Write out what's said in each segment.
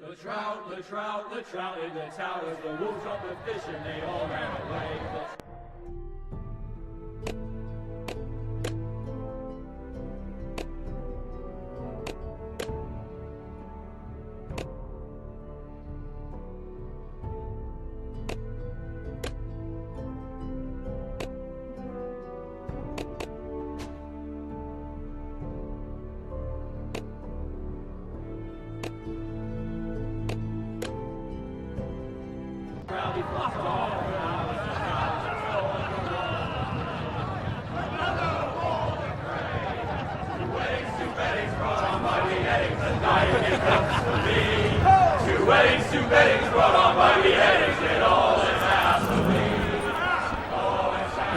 The trout in the towers, the wolves of the fish, and they all ran away. Two weddings brought on by beheadings, and all it has to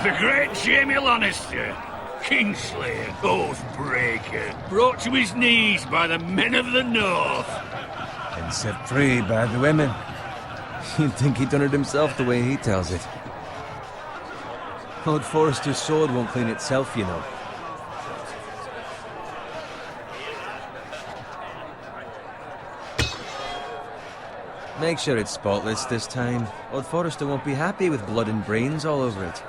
be. The great Jamie Lannister, Kingslayer, Oathbreaker, brought to his knees by the men of the North. And set free by the women. You'd think he'd done it himself the way he tells it. Lord Forrester's sword won't clean itself, you know. Make sure it's spotless this time. Lord Forrester won't be happy with blood and brains all over it.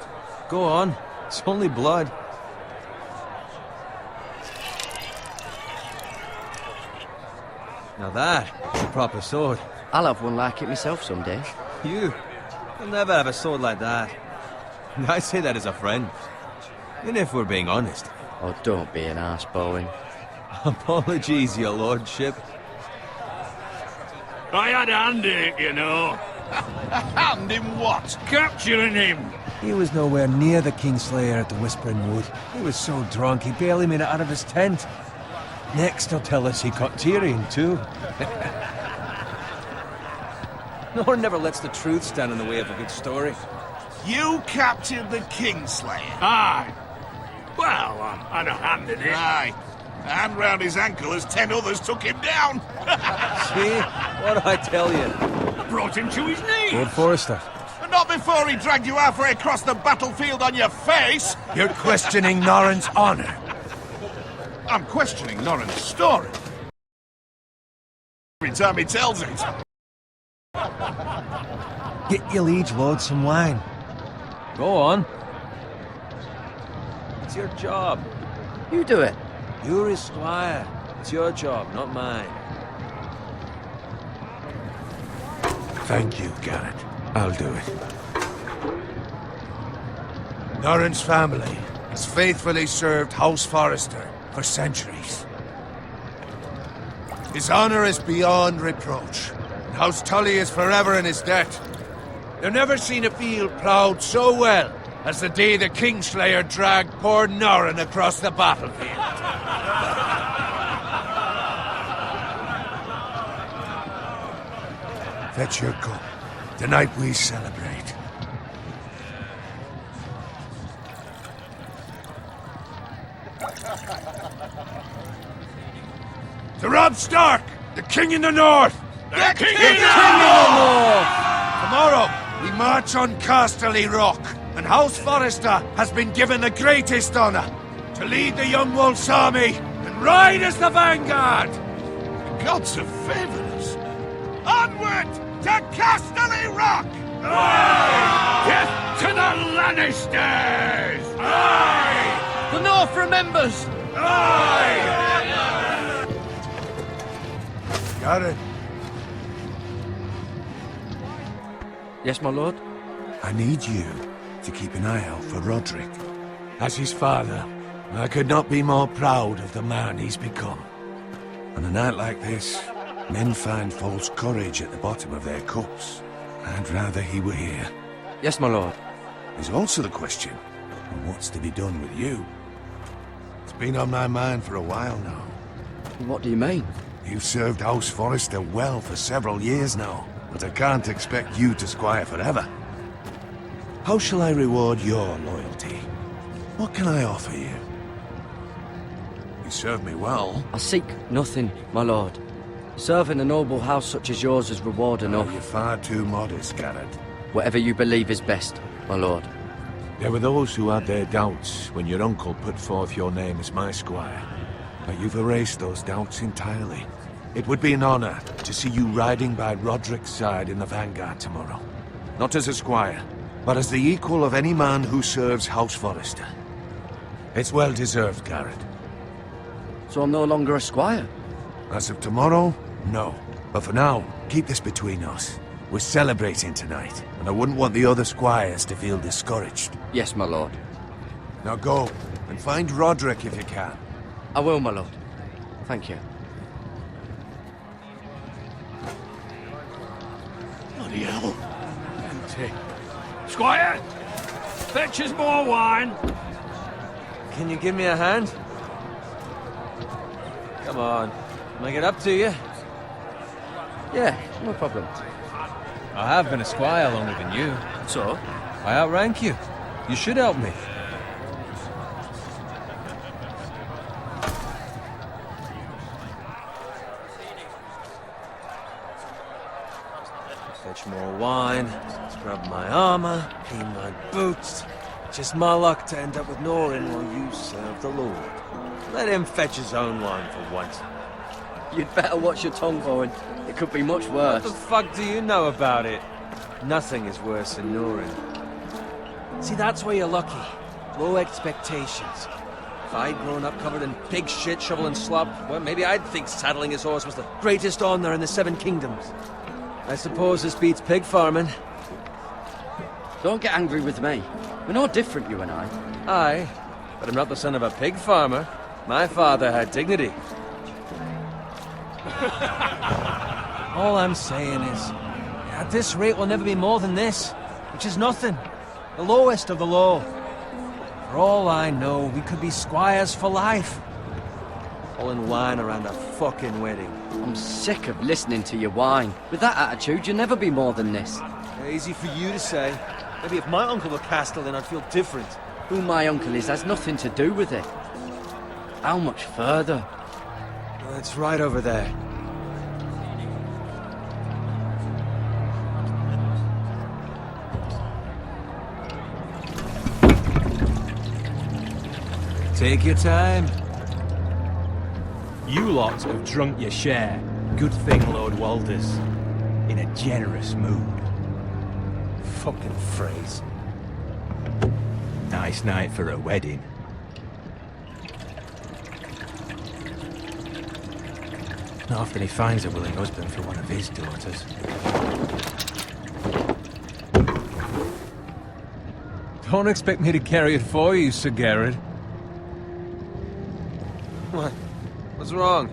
Go on. It's only blood. Now that's a proper sword. I'll have one like it myself someday. You'll never have a sword like that. I say that as a friend. And if we're being honest. Oh, don't be an arse, Bowen. Apologies, your lordship. I had a hand in it, you know. A hand in what? Capturing him. He was nowhere near the Kingslayer at the Whispering Wood. He was so drunk he barely made it out of his tent. Next he'll tell us he caught Tyrion too. No one never lets the truth stand in the way of a good story. You captured the Kingslayer? Aye. Well, I had a hand in it. Aye. A hand round his ankle as 10 others took him down. See? What did I tell you? I brought him to his knees. Lord Forrester. Not before he dragged you halfway across the battlefield on your face. You're questioning Norrin's honor. I'm questioning Norrin's story. Every time he tells it. Get your liege lord some wine. Go on. It's your job. You do it. You're his squire. It's your job, not mine. Thank you, Garrett. I'll do it. Norrin's family has faithfully served House Forrester for centuries. His honor is beyond reproach, and House Tully is forever in his debt. They've never seen a field plowed so well as the day the Kingslayer dragged poor Norrin across the battlefield. Fetch your cup. Tonight we celebrate. To Robb Stark, the King in the North! The King in the North! Tomorrow, we march on Casterly Rock, and House Forrester has been given the greatest honor to lead the Young Wolf's army and ride as the vanguard! The gods have favored us. Onward to Casterly Rock! Aye! Death to the Lannisters! Aye! The North remembers! Aye! Got it. Yes, my lord? I need you to keep an eye out for Roderick. As his father, I could not be more proud of the man he's become. On a night like this, men find false courage at the bottom of their cups. I'd rather he were here. Yes, my lord. There's also the question of what's to be done with you. It's been on my mind for a while now. What do you mean? You've served House Forrester well for several years now, but I can't expect you to squire forever. How shall I reward your loyalty? What can I offer you? You serve me well. I seek nothing, my lord. Serving a noble house such as yours is reward enough. You're far too modest, Garrett. Whatever you believe is best, my lord. There were those who had their doubts when your uncle put forth your name as my squire. But you've erased those doubts entirely. It would be an honor to see you riding by Roderick's side in the vanguard tomorrow. Not as a squire, but as the equal of any man who serves House Forrester. It's well deserved, Garrett. So I'm no longer a squire? As of tomorrow, no. But for now, keep this between us. We're celebrating tonight, and I wouldn't want the other squires to feel discouraged. Yes, my lord. Now go, and find Roderick if you can. I will, my lord. Thank you. Bloody hell. Empty. Squire! Fetch us more wine! Can you give me a hand? Come on. Can I get up to you? Yeah, no problem. I have been a squire longer than you. So? I outrank you. You should help me. Fetch more wine, scrub my armor, clean my boots. Just my luck to end up with Norin while you serve the Lord. Let him fetch his own wine for once. You'd better watch your tongue, Bowen. It could be much worse. What the fuck do you know about it? Nothing is worse than Norin. See, that's where you're lucky. Low expectations. If I'd grown up covered in pig shit, shovel and slop, well, maybe I'd think saddling his horse was the greatest honor in the Seven Kingdoms. I suppose this beats pig farming. Don't get angry with me. We're no different, you and I. Aye, but I'm not the son of a pig farmer. My father had dignity. All I'm saying is, at this rate we'll never be more than this, which is nothing. The lowest of the low. For all I know, we could be squires for life. Pulling wine around a fucking wedding. I'm sick of listening to your whine. With that attitude, you'll never be more than this. Easy for you to say. Maybe if my uncle were Castellan, I'd feel different. Who my uncle is has nothing to do with it. How much further? Well, it's right over there. Take your time. You lot have drunk your share. Good thing Lord Walder's in a generous mood. Fucking phrase. Nice night for a wedding. Not often he finds a willing husband for one of his daughters. Don't expect me to carry it for you, Sir Garrett. What? What's wrong?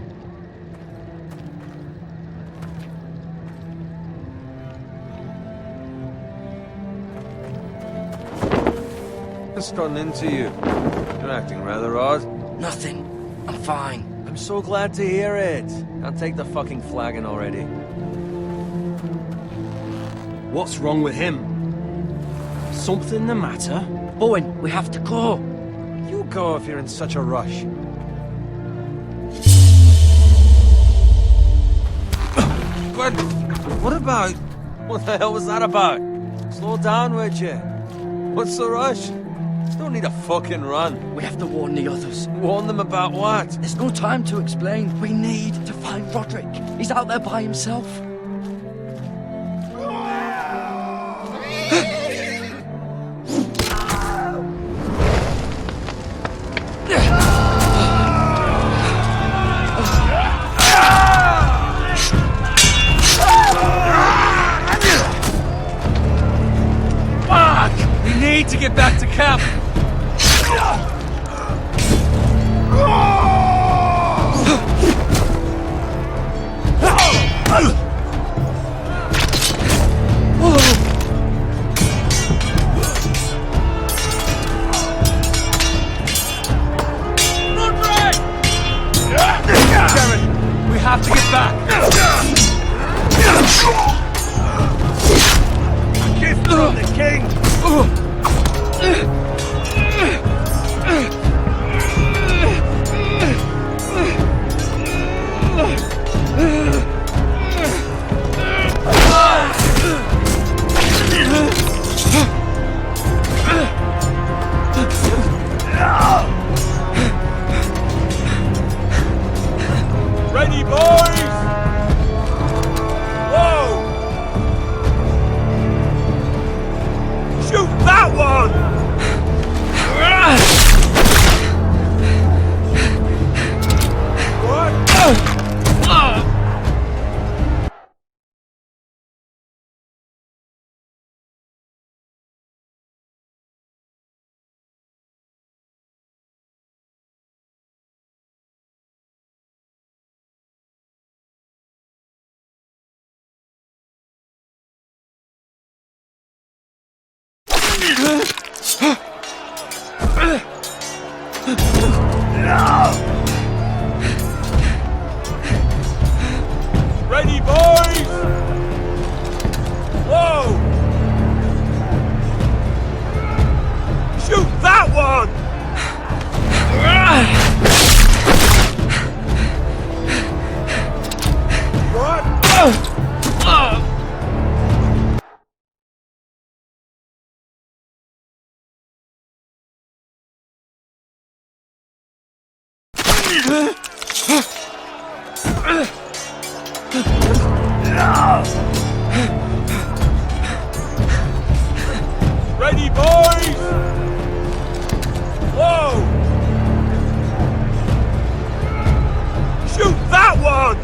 Just run into you. You're acting rather odd. Nothing. I'm fine. I'm so glad to hear it. Can't take the fucking flagon already. What's wrong with him? Something the matter? Bowen, we have to go. You go if you're in such a rush. But what about... What the hell was that about? Slow down, would you? What's the rush? Don't need a fucking run. We have to warn the others. Warn them about what? There's no time to explain. We need to find Roderick. He's out there by himself. Fuck! We need to get back to camp. We have to get back. A gift from the king. Ready, boys! Ready, boys! Whoa! Shoot that one! Ready, boys! Whoa! Shoot that one!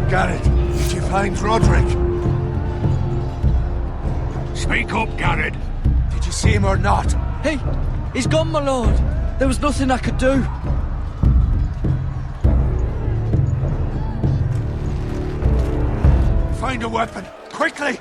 Garrett, did you find Roderick? Speak up, Garrett. Did you see him or not? Hey, he's gone, my lord. There was nothing I could do. Find a weapon, quickly!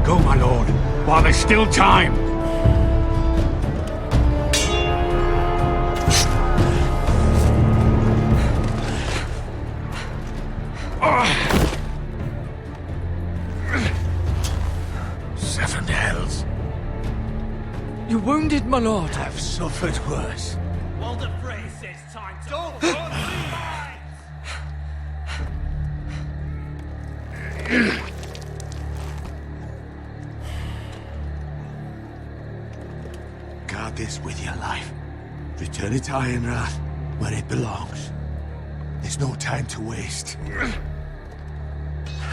Go, my lord, while there's still time. Seven hells. You're wounded, my lord. I've suffered worse. Well, the phrase says time to... Don't Guard this with your life. Return it to Ironrath, where it belongs. There's no time to waste.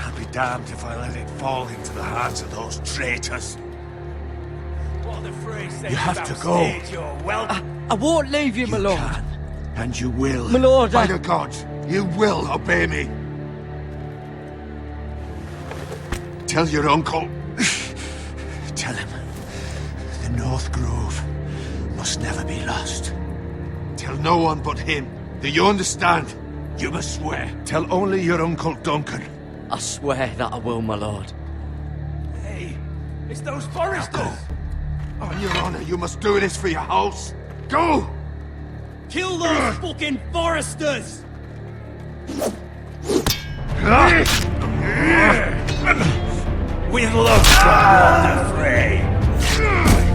I'll be damned if I let it fall into the hands of those traitors. What the phrase says You have about to go. stage, you're welcome. I won't leave you, my You lord. can, and you will. My lord, By I- the gods, you will obey me. Tell your uncle. Tell him the North Grove must never be lost. Tell no one but him. Do you understand? You must swear. Tell only your Uncle Duncan. I swear that I will, my lord. Hey, it's those foresters. Go. On your honor, you must do this for your house. Go! Kill those fucking foresters! With love from Walter Frey.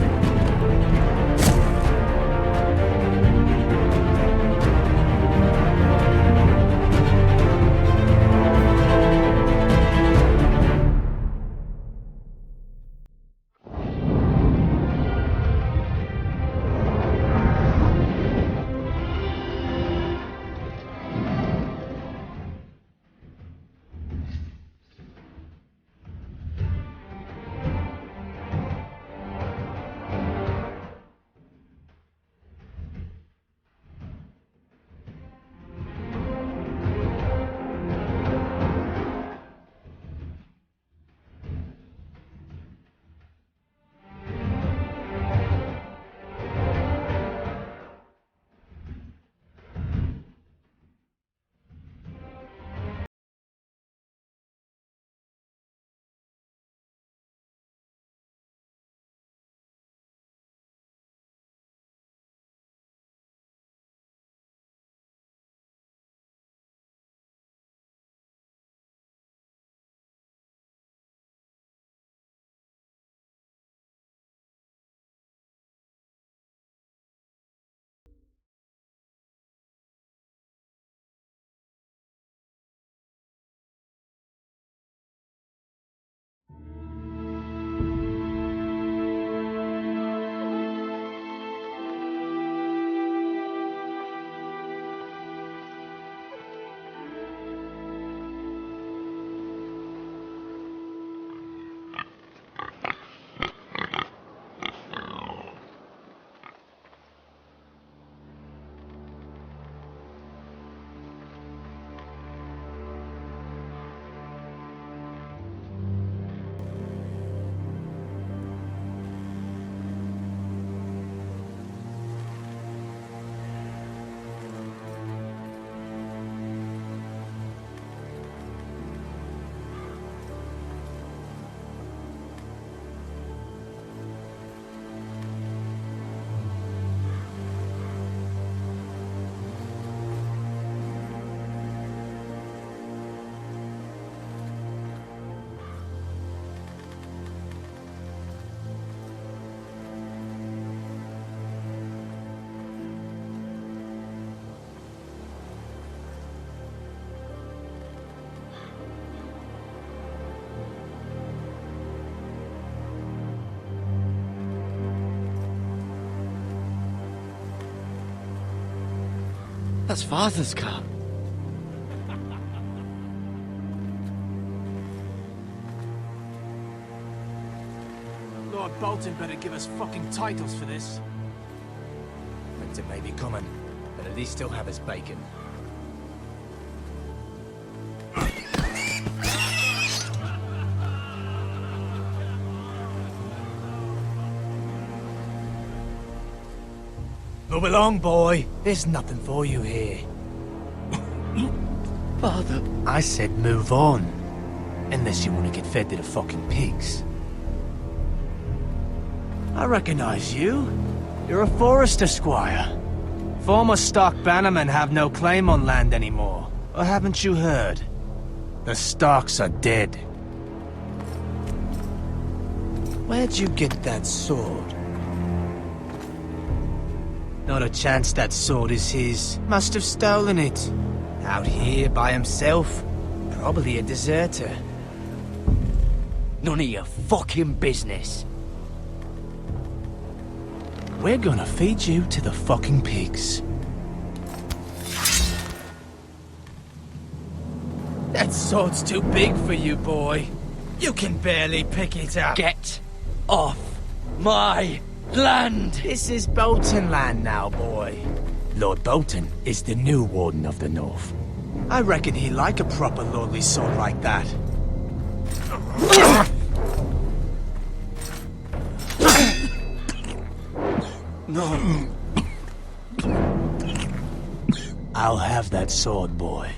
That's Father's car. Lord Bolton better give us fucking titles for this. Winter may be coming, but at least still have his bacon. Move along, boy. There's nothing for you here. Father. I said move on. Unless you want to get fed to the fucking pigs. I recognize you. You're a Forester squire. Former stock bannermen have no claim on land anymore. Or haven't you heard? The Starks are dead. Where'd you get that sword? Not a chance that sword is his. Must have stolen it. Out here by himself. Probably a deserter. None of your fucking business. We're gonna feed you to the fucking pigs. That sword's too big for you, boy. You can barely pick it up. Get off my land! This is Bolton land now, boy. Lord Bolton is the new Warden of the North. I reckon he'd like a proper lordly sword like that. No. I'll have that sword, boy.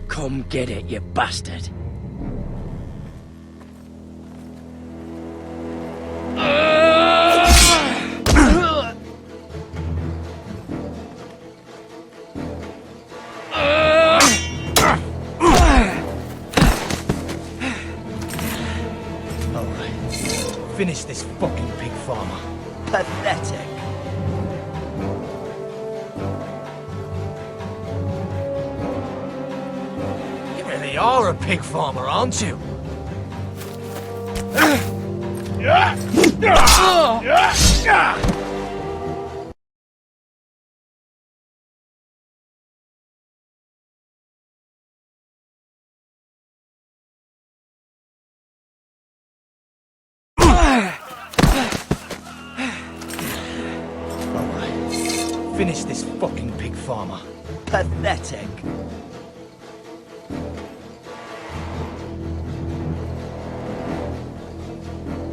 Come get it, you bastard. Finish this fucking pig farmer. Pathetic. You really are a pig farmer, aren't you? Finish this fucking pig farmer. Pathetic.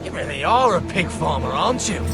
You really are a pig farmer, aren't you?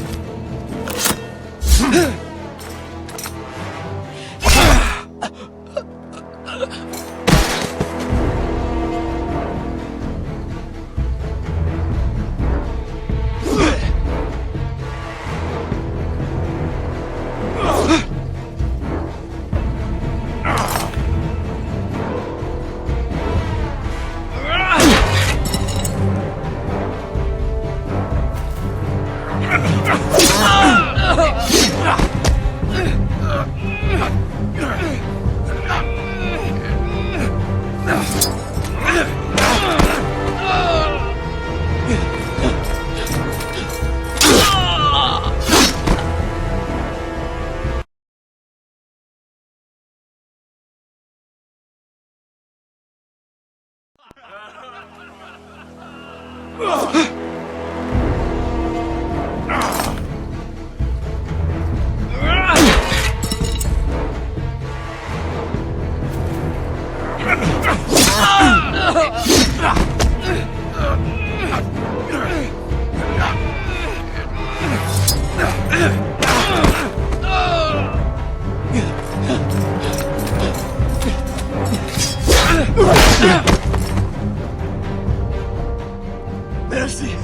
Mercy!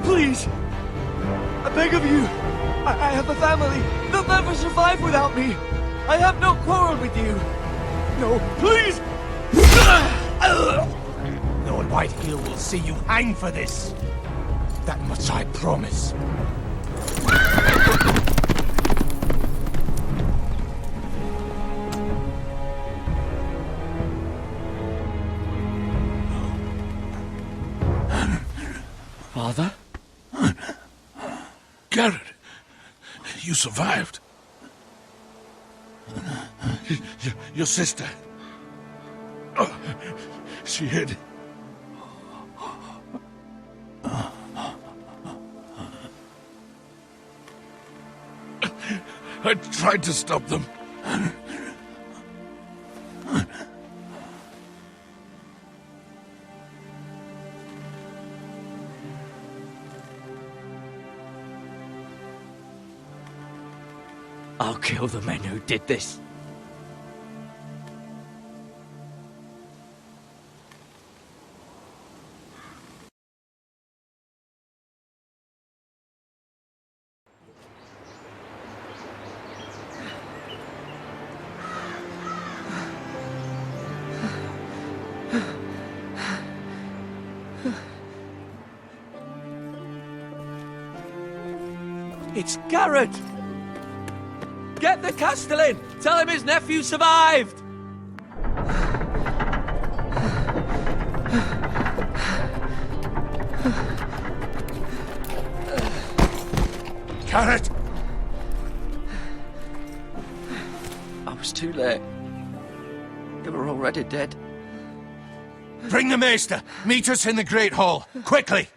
Please! I beg of you! I have a family! They'll never survive without me! I have no quarrel with you! No, please! Lord Whitehill will see you hang for this. That much I promise. Father? Garrett, you survived. Your sister. Oh, she hid. I tried to stop them. I'll kill the men who did this. It's Garrett! Get the Castellan! Tell him his nephew survived! Garrett! I was too late. They were already dead. Bring the Maester! Meet us in the Great Hall! Quickly!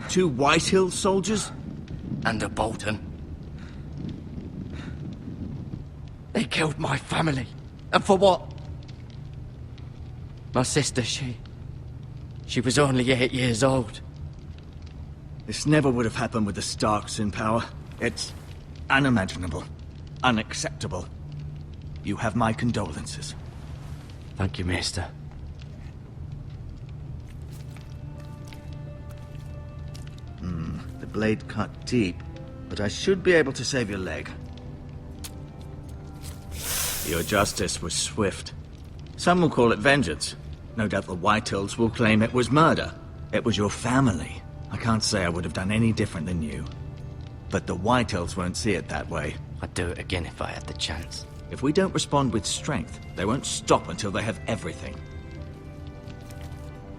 Two Whitehill soldiers? And a Bolton. They killed my family. And for what? My sister, she was only 8 years old. This never would have happened with the Starks in power. It's unimaginable. Unacceptable. You have my condolences. Thank you, Maester. The blade cut deep, but I should be able to save your leg. Your justice was swift. Some will call it vengeance. No doubt the Whitehills will claim it was murder. It was your family. I can't say I would have done any different than you. But the Whitehills won't see it that way. I'd do it again if I had the chance. If we don't respond with strength, they won't stop until they have everything.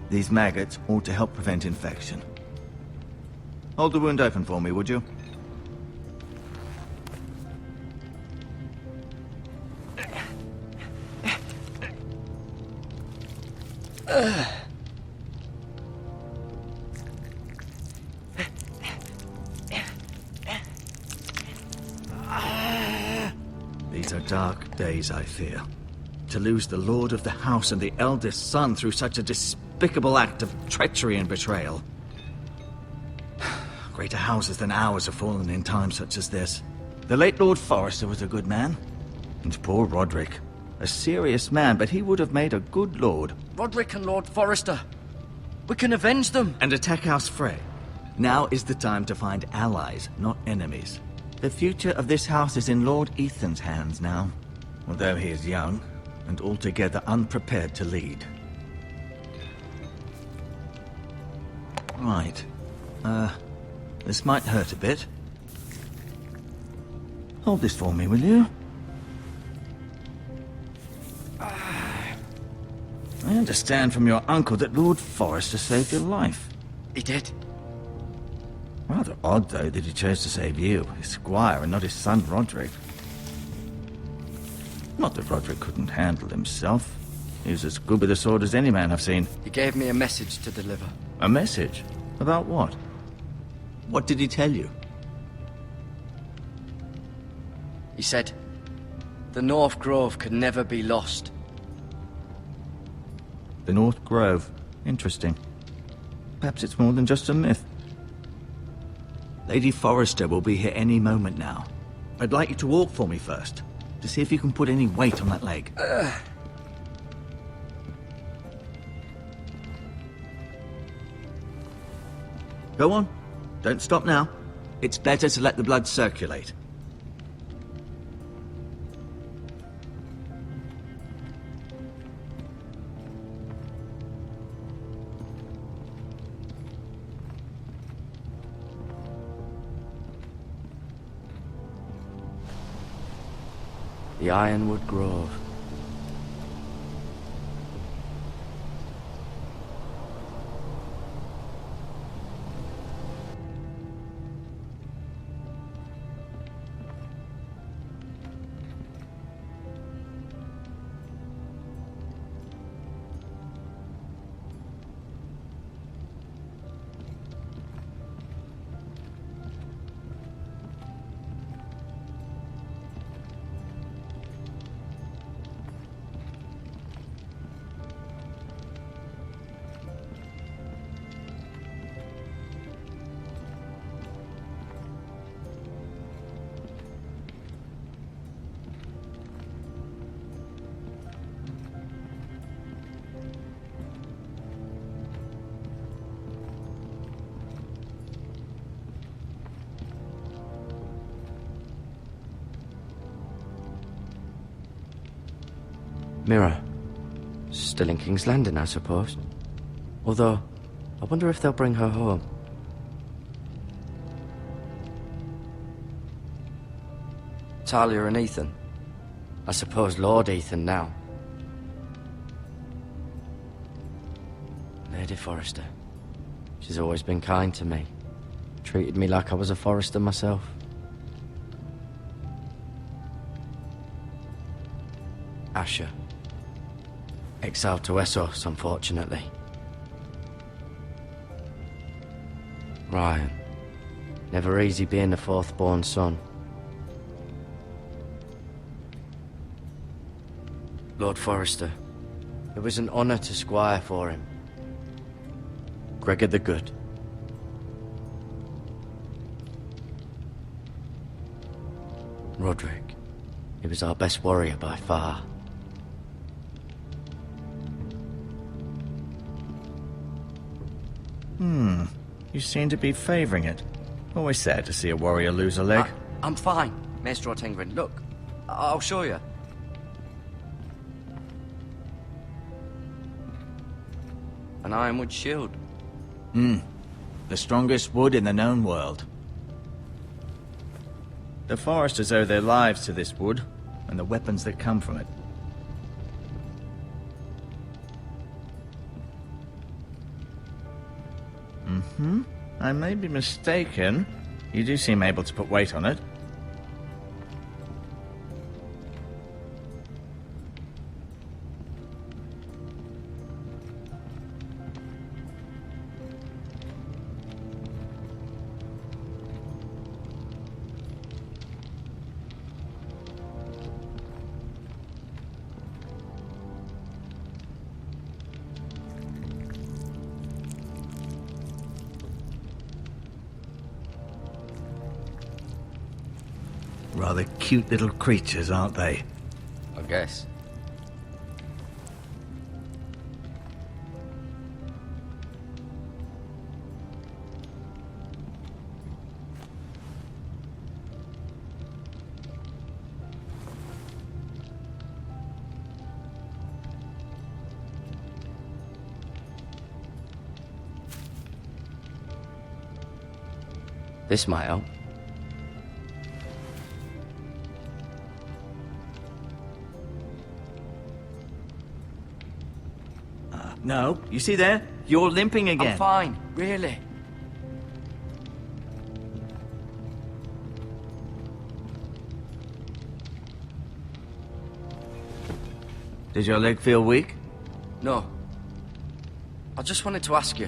These maggots ought to help prevent infection. Hold the wound open for me, would you? These are dark days, I fear. To lose the lord of the house and the eldest son through such a despicable act of treachery and betrayal. Greater houses than ours have fallen in times such as this. The late Lord Forrester was a good man. And poor Roderick. A serious man, but he would have made a good lord. Roderick and Lord Forrester. We can avenge them. And attack House Frey. Now is the time to find allies, not enemies. The future of this house is in Lord Ethan's hands now. Although he is young, and altogether unprepared to lead. Right. This might hurt a bit. Hold this for me, will you? I understand from your uncle that Lord Forrester saved your life. He did. Rather odd, though, that he chose to save you, his squire, and not his son Roderick. Not that Roderick couldn't handle himself. He was as good with a sword as any man I've seen. He gave me a message to deliver. A message? About what? What did he tell you? He said, the North Grove could never be lost. The North Grove. Interesting. Perhaps it's more than just a myth. Lady Forrester will be here any moment now. I'd like you to walk for me first, to see if you can put any weight on that leg. Go on. Don't stop now. It's better to let the blood circulate. The Ironwood Grove. Mirror. Still in King's Landing, I suppose. Although, I wonder if they'll bring her home. Talia and Ethan. I suppose Lord Ethan now. Lady Forrester. She's always been kind to me. Treated me like I was a Forrester myself. Asher. Exiled to Essos, unfortunately. Ryan. Never easy being the fourth-born son. Lord Forrester. It was an honor to squire for him. Gregor the Good. Roderick. He was our best warrior by far. You seem to be favoring it. Always sad to see a warrior lose a leg. I'm fine, Maestro Tengrin. Look, I'll show you. An ironwood shield. The strongest wood in the known world. The Foresters owe their lives to this wood, and the weapons that come from it. I may be mistaken. You do seem able to put weight on it. Rather cute little creatures, aren't they? I guess. This might help. No, you see there? You're limping again. I'm fine, really. Does your leg feel weak? No. I just wanted to ask you.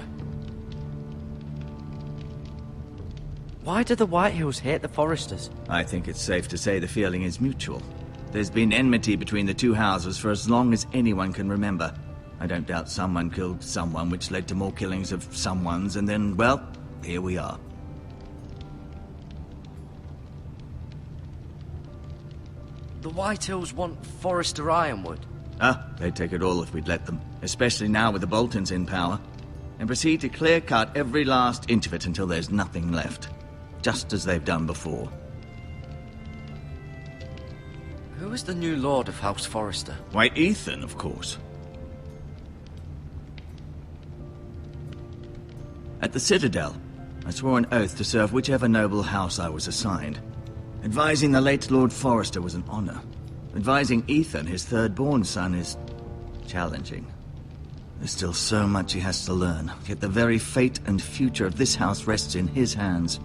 Why do the Whitehills hate the Foresters? I think it's safe to say the feeling is mutual. There's been enmity between the two houses for as long as anyone can remember. I don't doubt someone killed someone, which led to more killings of someones, and then, well, here we are. The Whitehills want Forrester Ironwood. They'd take it all if we'd let them, especially now with the Boltons in power, and proceed to clear-cut every last inch of it until there's nothing left, just as they've done before. Who is the new Lord of House Forrester? Why, Ethan, of course. At the Citadel, I swore an oath to serve whichever noble house I was assigned. Advising the late Lord Forrester was an honor. Advising Ethan, his third-born son, is challenging. There's still so much he has to learn, yet the very fate and future of this house rests in his hands.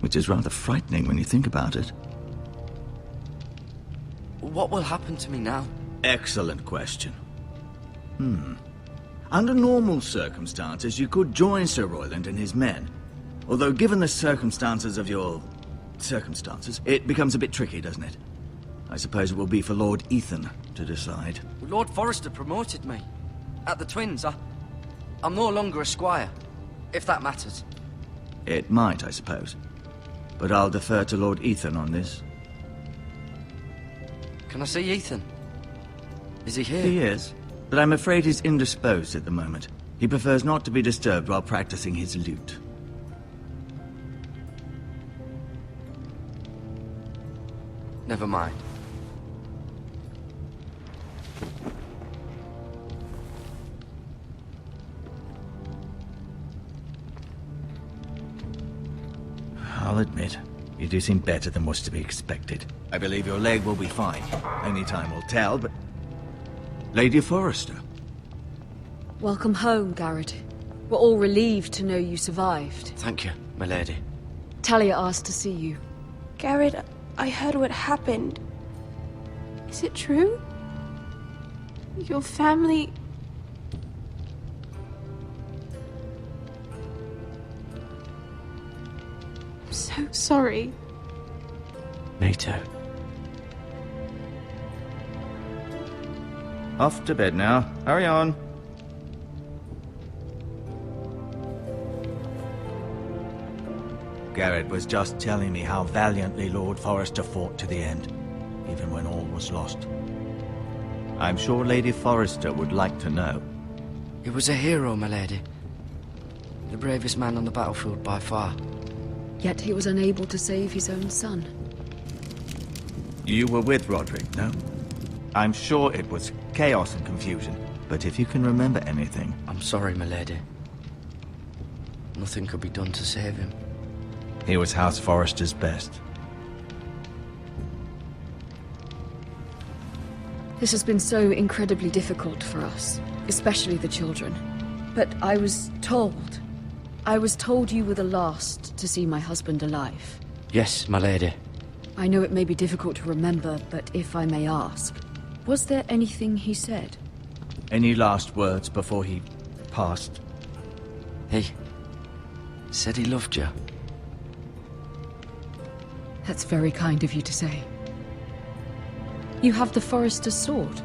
Which is rather frightening when you think about it. What will happen to me now? Excellent question. Under normal circumstances, you could join Sir Royland and his men. Although given the circumstances of your... circumstances, it becomes a bit tricky, doesn't it? I suppose it will be for Lord Ethan to decide. Lord Forrester promoted me. At the Twins, I'm no longer a squire, if that matters. It might, I suppose. But I'll defer to Lord Ethan on this. Can I see Ethan? Is he here? He is, but I'm afraid he's indisposed at the moment. He prefers not to be disturbed while practicing his lute. Never mind. I'll admit, you do seem better than was to be expected. I believe your leg will be fine. Only time will tell, but... Lady Forrester. Welcome home, Garrett. We're all relieved to know you survived. Thank you, my lady. Talia asked to see you. Garrett, I heard what happened. Is it true? Your family... I'm so sorry. Me too. Off to bed now. Hurry on. Garrett was just telling me how valiantly Lord Forrester fought to the end, even when all was lost. I'm sure Lady Forrester would like to know. He was a hero, my lady. The bravest man on the battlefield by far. Yet he was unable to save his own son. You were with Roderick, no? I'm sure it was chaos and confusion, but if you can remember anything... I'm sorry, my lady. Nothing could be done to save him. He was House Forrester's best. This has been so incredibly difficult for us, especially the children. But I was told you were the last to see my husband alive. Yes, my lady. I know it may be difficult to remember, but if I may ask, was there anything he said? Any last words before he passed? He said he loved you. That's very kind of you to say. You have the Forrester's sword.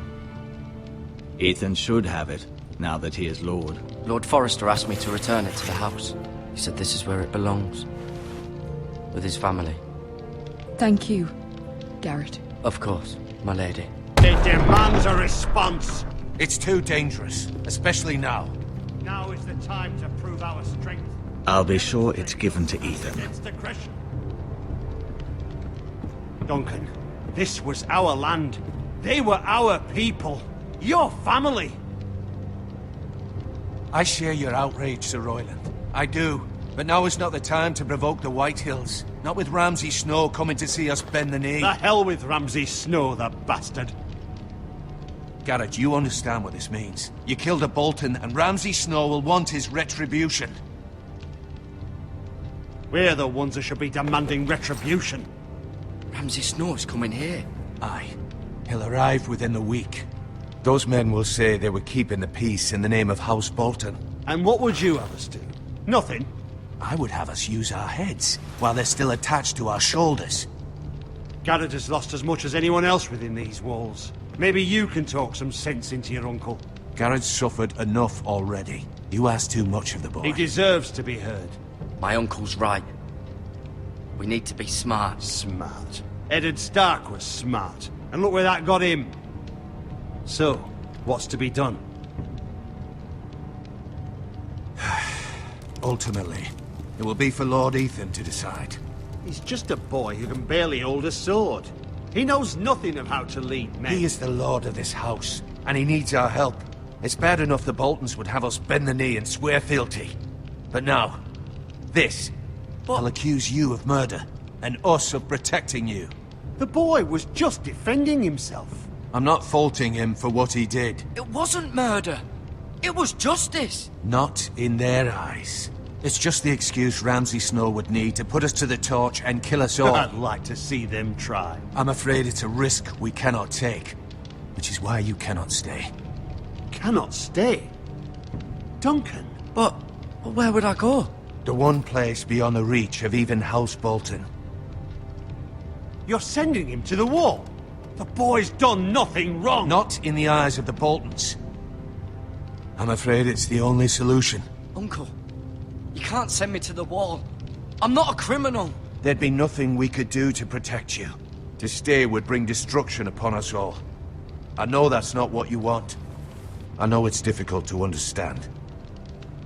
Ethan should have it, now that he is Lord. Lord Forrester asked me to return it to the house. He said this is where it belongs. With his family. Thank you, Garrett. Of course, my lady. It demands a response. It's too dangerous, especially now. Now is the time to prove our strength. I'll be sure it's given to Ethan. Against aggression. Duncan, this was our land. They were our people. Your family. I share your outrage, Sir Royland. I do. But now is not the time to provoke the White Hills. Not with Ramsay Snow coming to see us bend the knee. The hell with Ramsay Snow, the bastard. Garrett, you understand what this means. You killed a Bolton, and Ramsay Snow will want his retribution. We're the ones that should be demanding retribution. Ramsay Snow is coming here. Aye. He'll arrive within the week. Those men will say they were keeping the peace in the name of House Bolton. And what would you have us do? Nothing. I would have us use our heads, while they're still attached to our shoulders. Garrett has lost as much as anyone else within these walls. Maybe you can talk some sense into your uncle. Garrett's suffered enough already. You ask too much of the boy. He deserves to be heard. My uncle's right. We need to be smart. Smart. Eddard Stark was smart. And look where that got him. So, what's to be done? Ultimately, it will be for Lord Ethan to decide. He's just a boy who can barely hold a sword. He knows nothing of how to lead men. He is the lord of this house, and he needs our help. It's bad enough the Boltons would have us bend the knee and swear fealty. But now, this. I'll accuse you of murder, and us of protecting you. The boy was just defending himself. I'm not faulting him for what he did. It wasn't murder. It was justice. Not in their eyes. It's just the excuse Ramsay Snow would need to put us to the torch and kill us all. I'd like to see them try. I'm afraid it's a risk we cannot take, which is why you cannot stay. Cannot stay? Duncan? But where would I go? The one place beyond the reach of even House Bolton. You're sending him to the wall? The boy's done nothing wrong! Not in the eyes of the Boltons. I'm afraid it's the only solution. Uncle, you can't send me to the wall. I'm not a criminal. There'd be nothing we could do to protect you. To stay would bring destruction upon us all. I know that's not what you want. I know it's difficult to understand.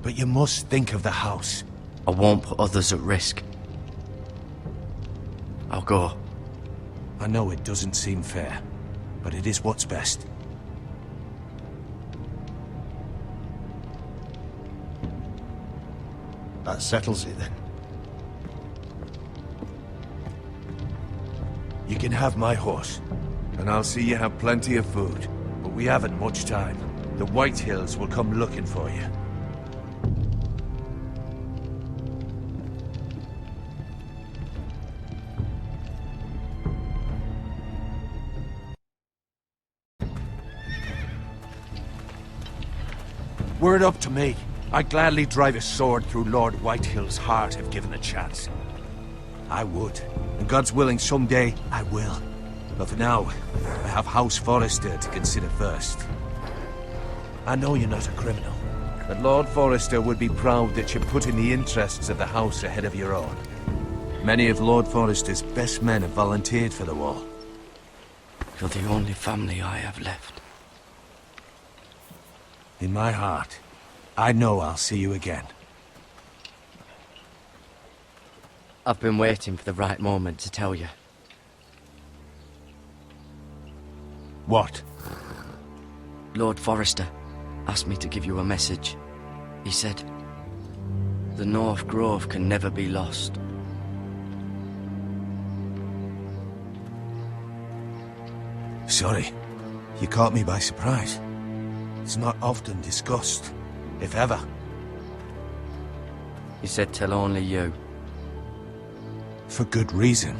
But you must think of the house. I won't put others at risk. I'll go. I know it doesn't seem fair, but it is what's best. That settles it then. You can have my horse, and I'll see you have plenty of food. But we haven't much time. The White Hills will come looking for you. Were it up to me, I'd gladly drive a sword through Lord Whitehill's heart if given a chance. I would. And God's willing, someday I will. But for now, I have House Forrester to consider first. I know you're not a criminal, but Lord Forrester would be proud that you're putting the interests of the house ahead of your own. Many of Lord Forrester's best men have volunteered for the war. You're the only family I have left. In my heart, I know I'll see you again. I've been waiting for the right moment to tell you. What? Lord Forrester asked me to give you a message. He said, the North Grove can never be lost. Sorry, you caught me by surprise. It's not often discussed, if ever. He said tell only you. For good reason.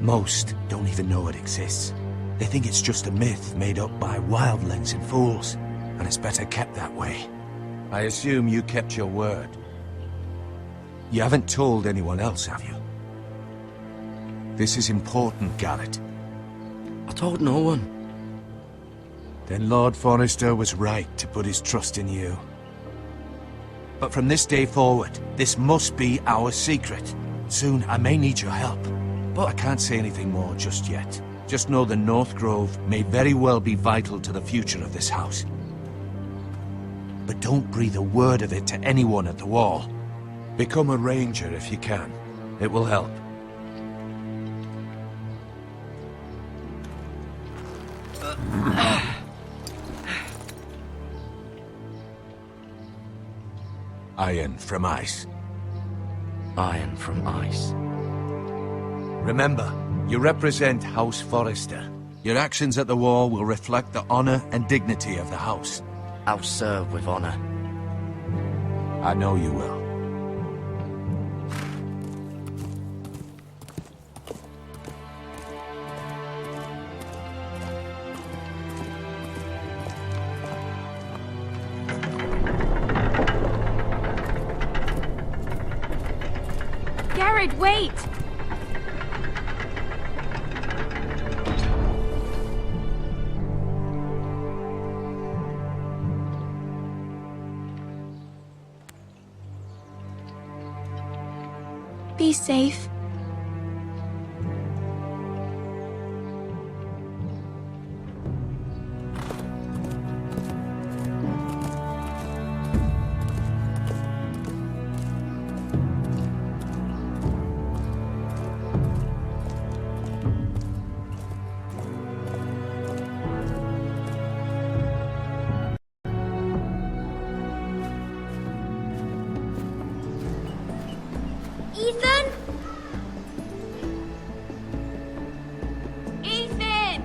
Most don't even know it exists. They think it's just a myth made up by wildlings and fools, and it's better kept that way. I assume you kept your word. You haven't told anyone else, have you? This is important, Garrett. I told no one. Then Lord Forrester was right to put his trust in you. But from this day forward, this must be our secret. Soon, I may need your help. But I can't say anything more just yet. Just know the North Grove may very well be vital to the future of this house. But don't breathe a word of it to anyone at the wall. Become a ranger if you can. It will help. Iron from ice. Iron from ice. Remember, you represent House Forrester. Your actions at the war will reflect the honor and dignity of the house. I'll serve with honor. I know you will. Garrett, wait! Be safe. Ethan? Ethan!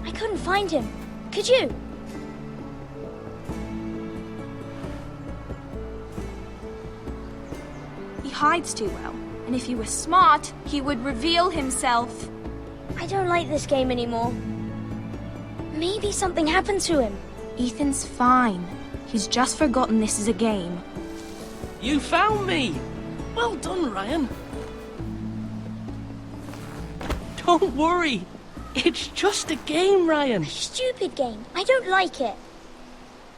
I couldn't find him. Could you? He hides too well, and if he were smart, he would reveal himself. I don't like this game anymore. Maybe something happened to him. Ethan's fine. He's just forgotten this is a game. You found me! Well done, Ryan. Don't worry. It's just a game, Ryan. A stupid game. I don't like it.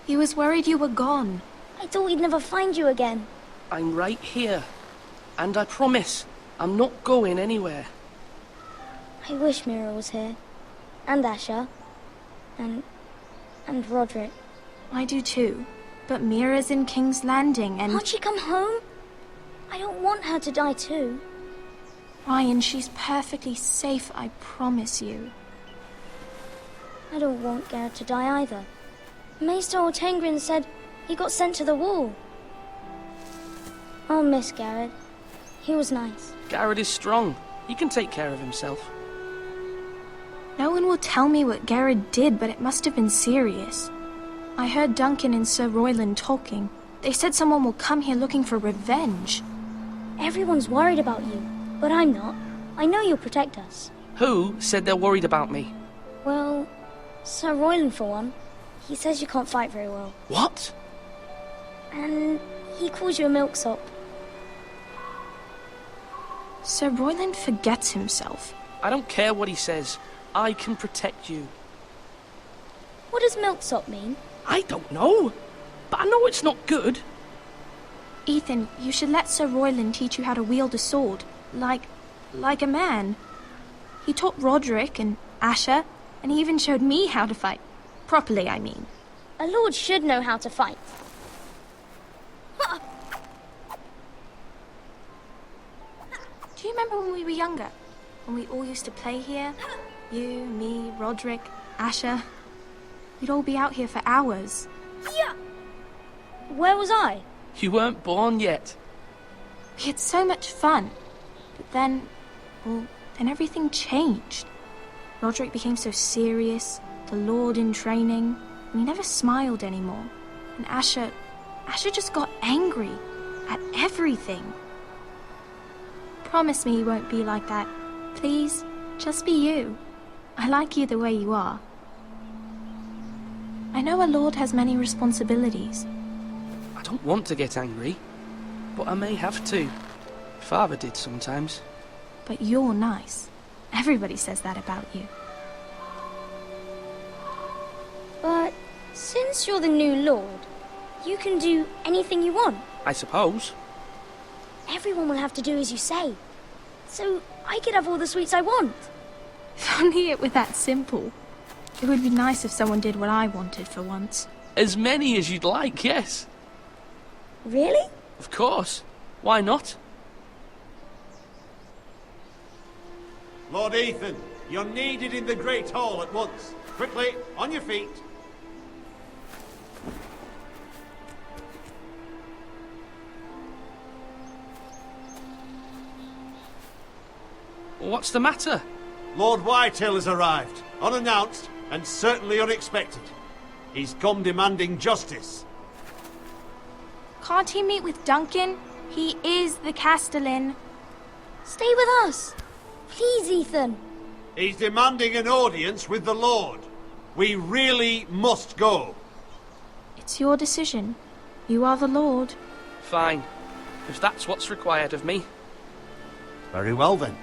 He was worried you were gone. I thought we'd never find you again. I'm right here. And I promise, I'm not going anywhere. I wish Mira was here. And Asher. And Roderick. I do too. But Mira's in King's Landing and... Can't she come home? I don't want her to die too. Ryan, she's perfectly safe, I promise you. I don't want Garrett to die either. Maester Ortengrin said He got sent to the wall. I'll miss Garrett. He was nice. Garrett is strong. He can take care of himself. No one will tell me what Garrett did, but it must have been serious. I heard Duncan and Sir Royland talking. They said someone will come here looking for revenge. Everyone's worried about you, but I'm not. I know you'll protect us. Who said they're worried about me? Well, Sir Royland for one. He says you can't fight very well. What? And he calls you a milksop. Sir Royland forgets himself. I don't care what he says. I can protect you. What does milksop mean? I don't know, but I know it's not good. Ethan, you should let Sir Royland teach you how to wield a sword. Like a man. He taught Roderick and Asher, and he even showed me how to fight. Properly, I mean. A lord should know how to fight. Do you remember when we were younger? When we all used to play here? You, me, Roderick, Asher. We'd all be out here for hours. Yeah. Where was I? You weren't born yet. We had so much fun. But then everything changed. Roderick became so serious, the Lord in training, and he never smiled anymore. And Asher just got angry at everything. Promise me you won't be like that. Please, just be you. I like you the way you are. I know a lord has many responsibilities. I don't want to get angry, but I may have to. Father did sometimes. But you're nice. Everybody says that about you. But since you're the new lord, you can do anything you want. I suppose. Everyone will have to do as you say. So I could have all the sweets I want. If only it were that simple. It would be nice if someone did what I wanted for once. As many as you'd like, yes. Really? Of course. Why not? Lord Ethan, you're needed in the Great Hall at once. Quickly, on your feet. What's the matter? Lord Whitehill has arrived, unannounced and certainly unexpected. He's come demanding justice. Can't he meet with Duncan? He is the Castellan. Stay with us. Please, Ethan. He's demanding an audience with the Lord. We really must go. It's your decision. You are the Lord. Fine. If that's what's required of me. Very well then.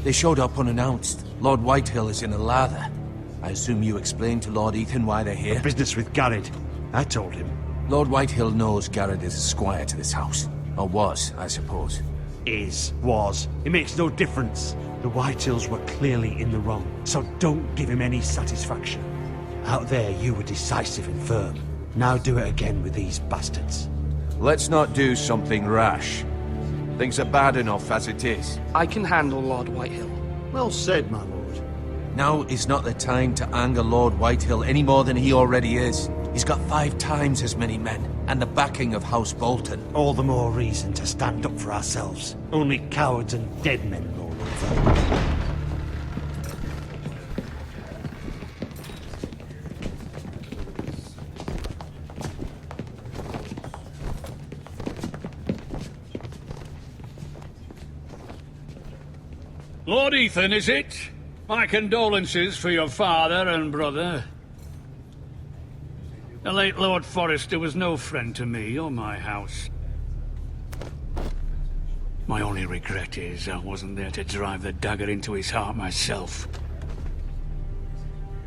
They showed up unannounced. Lord Whitehill is in a lather. I assume you explained to Lord Ethan why they're here? Business with Garrett. I told him. Lord Whitehill knows Garrett is a squire to this house. Or was, I suppose. Was. It makes no difference. The Whitehills were clearly in the wrong, so don't give him any satisfaction. Out there, you were decisive and firm. Now do it again with these bastards. Let's not do something rash. Things are bad enough as it is. I can handle Lord Whitehill. Well said, my lord. Now is not the time to anger Lord Whitehill any more than he already is. He's got 5 times as many men, and the backing of House Bolton. All the more reason to stand up for ourselves. Only cowards and dead men roll over. Lord Ethan, is it? My condolences for your father and brother. The late Lord Forrester was no friend to me or my house. My only regret is I wasn't there to drive the dagger into his heart myself.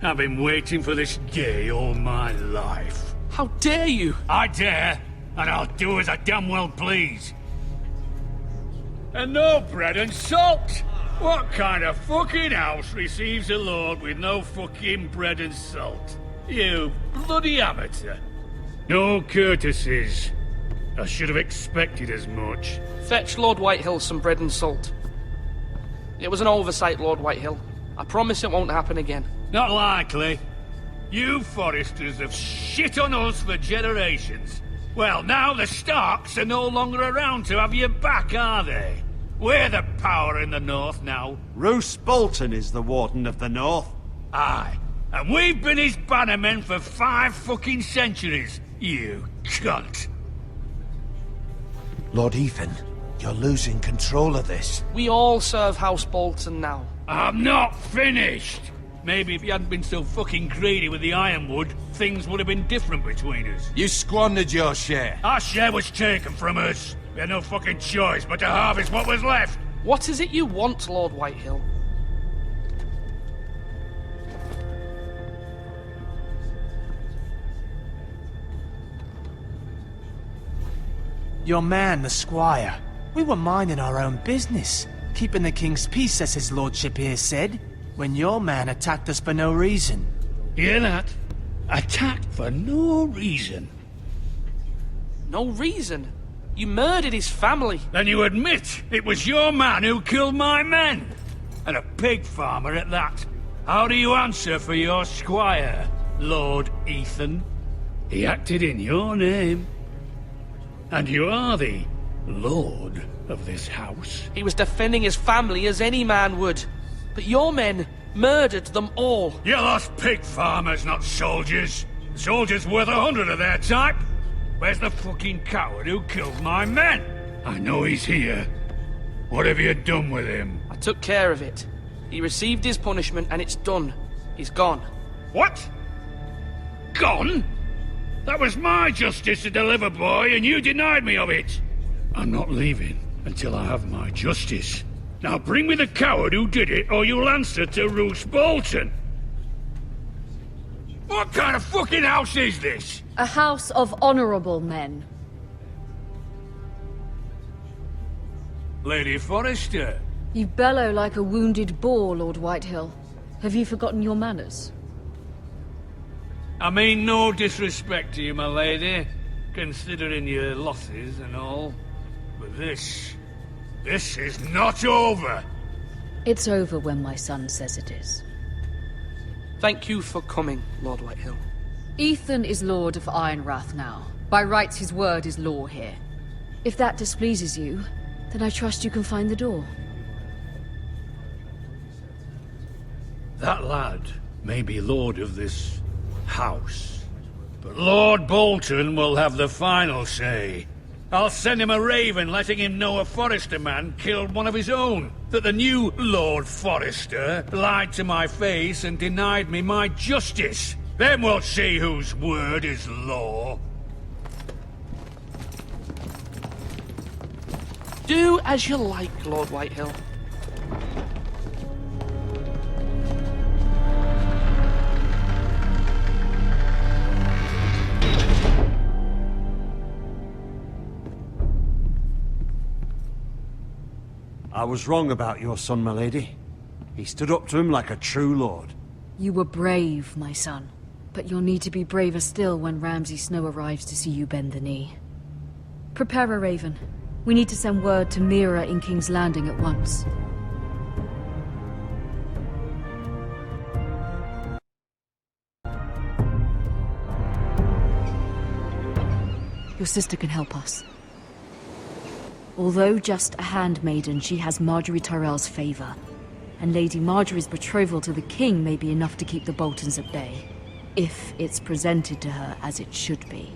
I've been waiting for this day all my life. How dare you? I dare, and I'll do as I damn well please. And no bread and salt! What kind of fucking house receives a lord with no fucking bread and salt? You bloody amateur. No courtesies. I should have expected as much. Fetch Lord Whitehill some bread and salt. It was an oversight, Lord Whitehill. I promise it won't happen again. Not likely. You Foresters have shit on us for generations. Well, now the Starks are no longer around to have your back, are they? We're the power in the north now. Roose Bolton is the Warden of the North. Aye. And we've been his bannermen for 5 fucking centuries, you cunt. Lord Ethan, you're losing control of this. We all serve House Bolton now. I'm not finished! Maybe if you hadn't been so fucking greedy with the ironwood, things would have been different between us. You squandered your share. Our share was taken from us. We had no fucking choice but to harvest what was left. What is it you want, Lord Whitehill? Your man, the squire. We were minding our own business, keeping the king's peace, as his lordship here said, when your man attacked us for no reason. Hear that? Attacked for no reason. No reason? You murdered his family. Then you admit it was your man who killed my men. And a pig farmer at that. How do you answer for your squire, Lord Ethan? He acted in your name. And you are the lord of this house. He was defending his family as any man would. But your men murdered them all. You lost pig farmers, not soldiers. Soldiers worth 100 of their type. Where's the fucking coward who killed my men? I know he's here. What have you done with him? I took care of it. He received his punishment and it's done. He's gone. What? Gone? That was my justice to deliver, boy, and you denied me of it. I'm not leaving until I have my justice. Now bring me the coward who did it, or you'll answer to Roose Bolton. What kind of fucking house is this? A house of honorable men. Lady Forrester. You bellow like a wounded boar, Lord Whitehill. Have you forgotten your manners? I mean no disrespect to you, my lady, considering your losses and all. But this is not over. It's over when my son says it is. Thank you for coming, Lord Whitehill. Ethan is Lord of Ironrath now. By rights, his word is law here. If that displeases you, then I trust you can find the door. That lad may be lord of this house, but Lord Bolton will have the final say. I'll send him a raven letting him know a Forrester man killed one of his own. That the new Lord Forrester lied to my face and denied me my justice. Then we'll see whose word is law. Do as you like, Lord Whitehill. I was wrong about your son, my lady. He stood up to him like a true lord. You were brave, my son. But you'll need to be braver still when Ramsay Snow arrives to see you bend the knee. Prepare a raven. We need to send word to Mira in King's Landing at once. Your sister can help us. Although just a handmaiden, she has Marjorie Tyrell's favor. And Lady Marjorie's betrothal to the king may be enough to keep the Boltons at bay. If it's presented to her as it should be.